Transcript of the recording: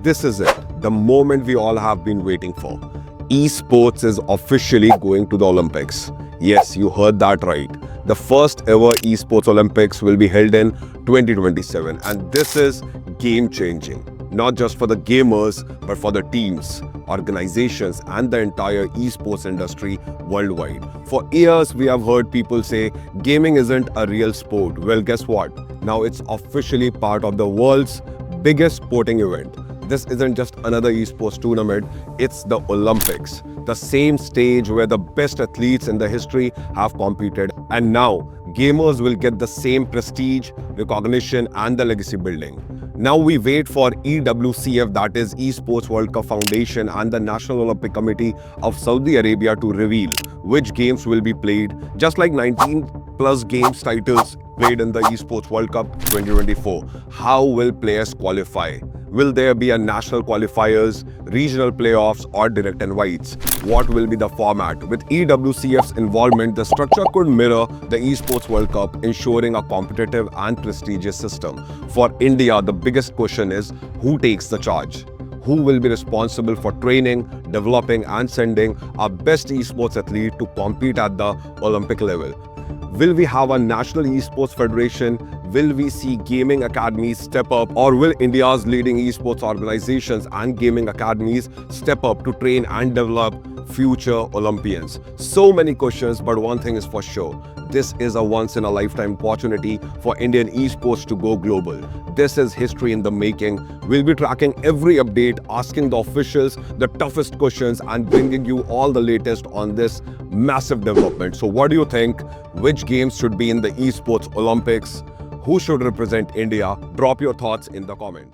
This is it, the moment we all have been waiting for. Esports is officially going to the Olympics. Yes, you heard that right. The first ever Esports Olympics will be held in 2027, and this is game changing. Not just for the gamers, but for the teams, organizations, and the entire esports industry worldwide. For years, we have heard people say gaming isn't a real sport. Well, guess what? Now it's officially part of the world's biggest sporting event. This isn't just another esports tournament, it's the Olympics. The same stage where the best athletes in the history have competed. And now, gamers will get the same prestige, recognition, and the legacy building. Now we wait for EWCF, that is Esports World Cup Foundation, and the National Olympic Committee of Saudi Arabia to reveal which games will be played, just like 19 plus games titles played in the Esports World Cup 2024. How will players qualify? Will there be a national qualifiers, regional playoffs, or direct invites? What will be the format? With EWCF's involvement, the structure could mirror the Esports World Cup, ensuring a competitive and prestigious system. For India, the biggest question is who takes the charge? Who will be responsible for training, developing, and sending our best esports athlete to compete at the Olympic level? Will we have a national esports federation? Will we see gaming academies step up? Or will India's leading esports organizations and gaming academies step up to train and develop future Olympians? So many questions, but one thing is for sure. This is a once-in-a-lifetime opportunity for Indian esports to go global. This is history in the making. We'll be tracking every update, asking the officials the toughest questions, and bringing you all the latest on this massive development. So what do you think? Which games should be in the Esports Olympics? Who should represent India? Drop your thoughts in the comment.